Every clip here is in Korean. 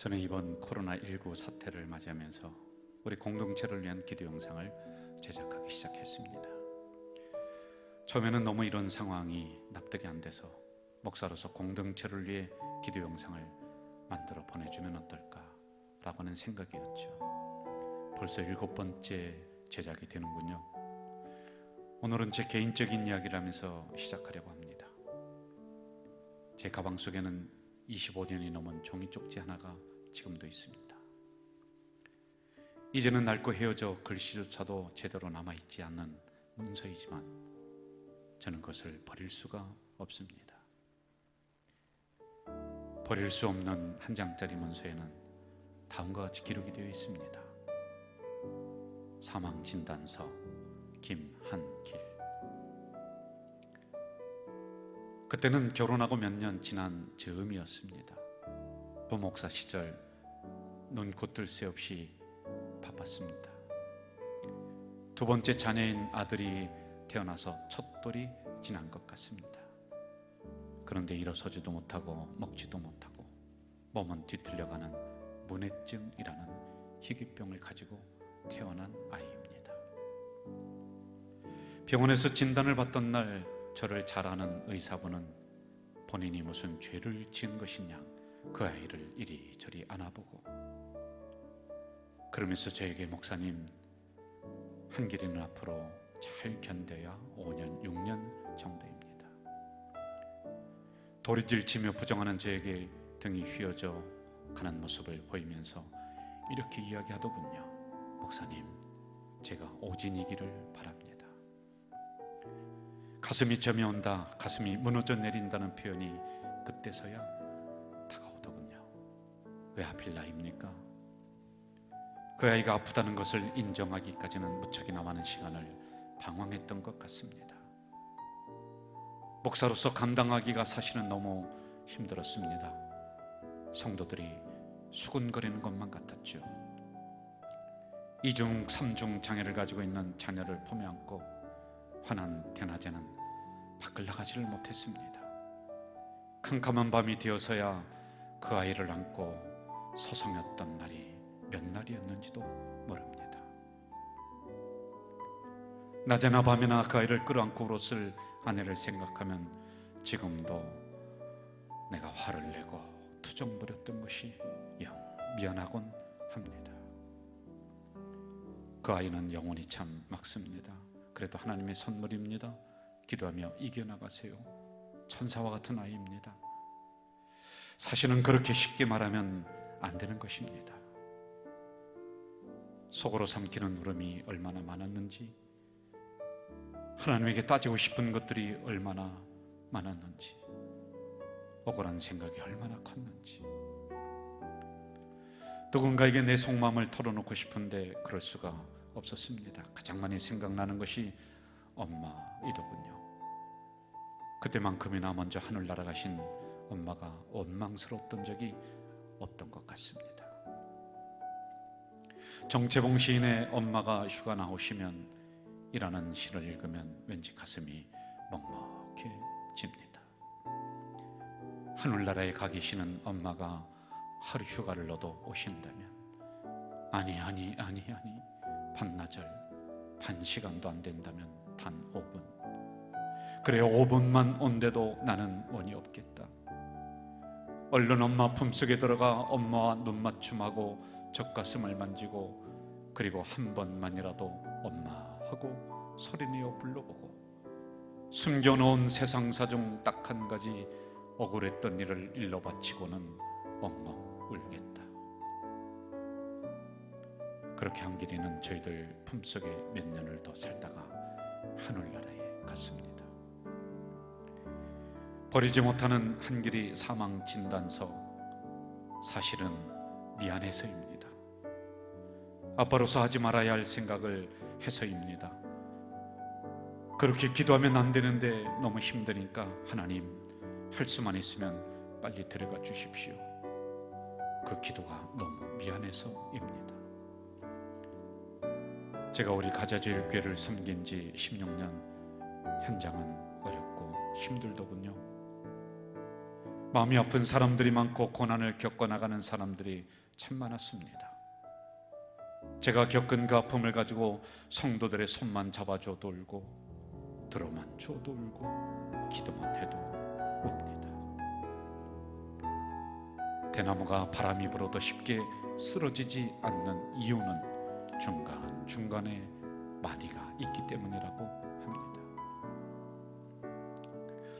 저는 이번 코로나19 사태를 맞이하면서 우리 공동체를 위한 기도 영상을 제작하기 시작했습니다. 처음에는 너무 이런 상황이 납득이 안 돼서 목사로서 공동체를 위해 기도 영상을 만들어 보내주면 어떨까라고 하는 생각이었죠. 벌써 7번째 제작이 되는군요. 오늘은 제 개인적인 이야기를 하면서 시작하려고 합니다. 제 가방 속에는 25년이 넘은 종이 쪽지 하나가 지금도 있습니다. 이제는 낡고 헤어져 글씨조차도 제대로 남아있지 않는 문서이지만 저는 그것을 버릴 수가 없습니다. 버릴 수 없는 한 장짜리 문서에는 다음과 같이 기록이 되어 있습니다. 사망진단서 김한길. 그때는 결혼하고 몇 년 지난 즈음이었습니다. 부목사 시절 눈 곧뜰 새 없이 바빴습니다. 두 번째 자녀인 아들이 태어나서 첫 돌이 지난 것 같습니다. 그런데 일어서지도 못하고 먹지도 못하고 몸은 뒤틀려가는 문해증이라는 희귀병을 가지고 태어난 아이입니다. 병원에서 진단을 받던 날 저를 잘 아는 의사분은 본인이 무슨 죄를 지은 것이냐 그 아이를 이리저리 안아보고 그러면서 저에게 목사님, 한길이는 앞으로 잘 견뎌야 5년, 6년 정도입니다. 도리질치며 부정하는 저에게 등이 휘어져 가는 모습을 보이면서 이렇게 이야기하더군요. 목사님, 제가 오진이기를 바랍니다. 가슴이 저며온다, 가슴이 무너져 내린다는 표현이 그때서야 다가오더군요. 왜 하필 나입니까? 그 아이가 아프다는 것을 인정하기까지는 무척이나 많은 시간을 방황했던 것 같습니다. 목사로서 감당하기가 사실은 너무 힘들었습니다. 성도들이 수군거리는 것만 같았죠. 2중, 3중 장애를 가지고 있는 자녀를 품에 안고 환한 대낮에는 밖을 나가지를 못했습니다. 캄캄한 밤이 되어서야 그 아이를 안고 서성였던 날이 몇 날이었는지도 모릅니다. 낮에나 밤에나 그 아이를 끌어안고 울었을 아내를 생각하면 지금도 내가 화를 내고 투정 부렸던 것이 영 미안하곤 합니다. 그 아이는 영혼이 참 막습니다. 그래도 하나님의 선물입니다. 기도하며 이겨나가세요. 천사와 같은 아이입니다. 사실은 그렇게 쉽게 말하면 안 되는 것입니다. 속으로 삼키는 울음이 얼마나 많았는지, 하나님에게 따지고 싶은 것들이 얼마나 많았는지, 억울한 생각이 얼마나 컸는지, 누군가에게 내 속마음을 털어놓고 싶은데 그럴 수가 없었습니다. 가장 많이 생각나는 것이 엄마이더군요. 그때만큼이나 먼저 하늘 날아가신 엄마가 원망스러웠던 적이 없던 것 같습니다. 정채봉 시인의 엄마가 휴가 나오시면 이라는 시를 읽으면 왠지 가슴이 먹먹해집니다. 하늘나라에 가 계시는 엄마가 하루 휴가를 넣어도 오신다면 아니 반나절 반 시간도 안 된다면 단 5분, 그래요 5분만 온데도 나는 원이 없겠다. 얼른 엄마 품속에 들어가 엄마와 눈 맞춤하고 젖가슴을 만지고 그리고 한 번만이라도 엄마 하고 소리내어 불러보고 숨겨놓은 세상사 중 딱 한 가지 억울했던 일을 일러 바치고는 엉엉 울겠다. 그렇게 한길이는 저희들 품속에 몇 년을 더 살다가 하늘나라에 갔습니다. 버리지 못하는 한길이 사망 진단서, 사실은 미안해서입니다. 아빠로서 하지 말아야 할 생각을 해서입니다. 그렇게 기도하면 안 되는데 너무 힘드니까 하나님, 할 수만 있으면 빨리 데려가 주십시오. 그 기도가 너무 미안해서입니다. 제가 우리 가자제일교회를 섬긴 지 16년, 현장은 어렵고 힘들더군요. 마음이 아픈 사람들이 많고 고난을 겪어나가는 사람들이 참 많았습니다. 제가 겪은 그 아픔을 가지고 성도들의 손만 잡아줘도 울고 들어만 줘도 울고 기도만 해도 웁니다. 대나무가 바람이 불어도 쉽게 쓰러지지 않는 이유는 중간중간에 마디가 있기 때문이라고 합니다.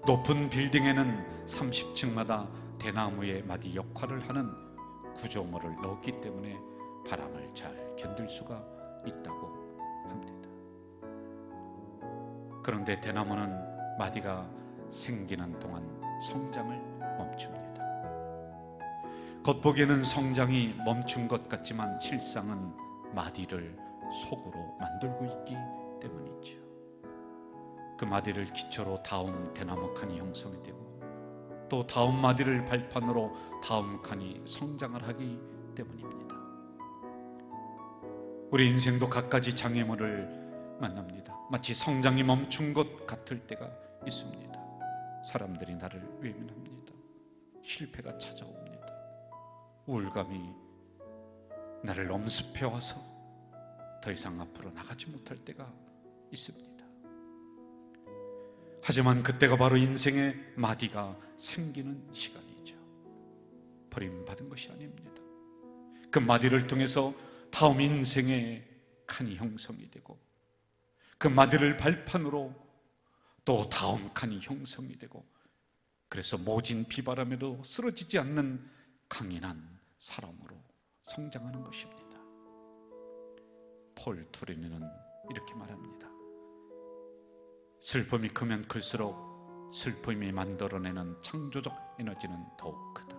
높은 빌딩에는 30층마다 대나무의 마디 역할을 하는 구조물을 넣었기 때문에 바람을 잘 견딜 수가 있다고 합니다. 그런데 대나무는 마디가 생기는 동안 성장을 멈춥니다. 겉보기에는 성장이 멈춘 것 같지만 실상은 마디를 속으로 만들고 있기 때문이죠. 그 마디를 기초로 다음 대나무 칸이 형성이 되고 또 다음 마디를 발판으로 다음 칸이 성장을 하기 때문입니다. 우리 인생도 갖가지 장애물을 만납니다. 마치 성장이 멈춘 것 같을 때가 있습니다. 사람들이 나를 외면합니다. 실패가 찾아옵니다. 우울감이 나를 엄습해와서 더 이상 앞으로 나가지 못할 때가 있습니다. 하지만 그때가 바로 인생의 마디가 생기는 시간이죠. 버림받은 것이 아닙니다. 그 마디를 통해서 다음 인생의 칸이 형성이 되고 그 마디를 발판으로 또 다음 칸이 형성이 되고 그래서 모진 비바람에도 쓰러지지 않는 강인한 사람으로 성장하는 것입니다. 폴 투리니는 이렇게 말합니다. 슬픔이 크면 클수록 슬픔이 만들어내는 창조적 에너지는 더욱 크다.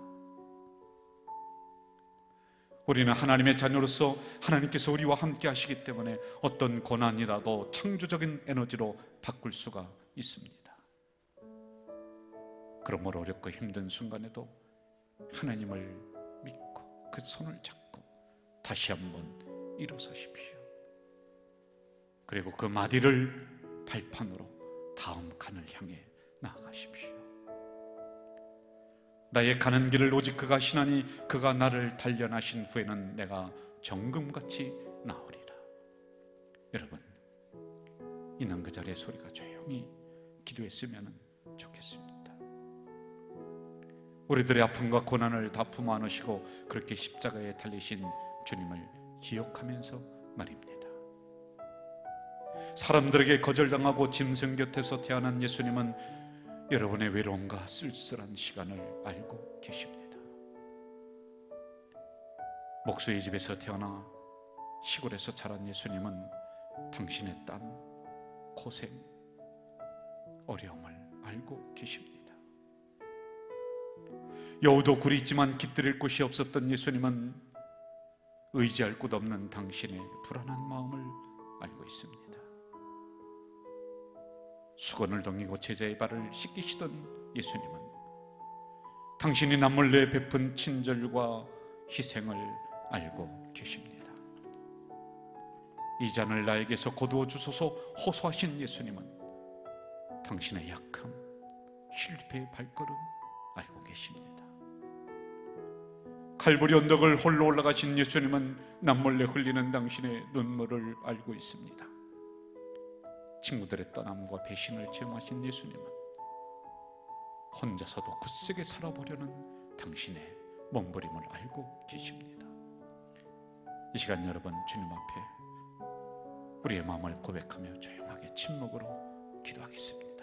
우리는 하나님의 자녀로서 하나님께서 우리와 함께 하시기 때문에 어떤 고난이라도 창조적인 에너지로 바꿀 수가 있습니다. 그러므로 어렵고 힘든 순간에도 하나님을 믿고 그 손을 잡고 다시 한번 일어서십시오. 그리고 그 마디를 발판으로 다음 칸을 향해 나아가십시오. 나의 가는 길을 오직 그가 하시나니 그가 나를 단련하신 후에는 내가 정금같이 나으리라. 여러분, 있는 그 자리에 소리가 조용히 기도했으면 좋겠습니다. 우리들의 아픔과 고난을 다 품어 안으시고 그렇게 십자가에 달리신 주님을 기억하면서 말입니다. 사람들에게 거절당하고 짐승 곁에서 태어난 예수님은 여러분의 외로움과 쓸쓸한 시간을 알고 계십니다. 목수의 집에서 태어나 시골에서 자란 예수님은 당신의 땀, 고생, 어려움을 알고 계십니다. 여우도 굴이 있지만 깃들일 곳이 없었던 예수님은 의지할 곳 없는 당신의 불안한 마음을 알고 있습니다. 수건을 덩이고 제자의 발을 씻기시던 예수님은 당신이 남몰래 베푼 친절과 희생을 알고 계십니다. 이 잔을 나에게서 거두어 주소서 호소하신 예수님은 당신의 약함, 실패의 발걸음 알고 계십니다. 칼보리 언덕을 홀로 올라가신 예수님은 남몰래 흘리는 당신의 눈물을 알고 있습니다. 친구들의 떠남과 배신을 체험하신 예수님은 혼자서도 굳세게 살아보려는 당신의 몸부림을 알고 계십니다. 이 시간 여러분, 주님 앞에 우리의 마음을 고백하며 조용하게 침묵으로 기도하겠습니다.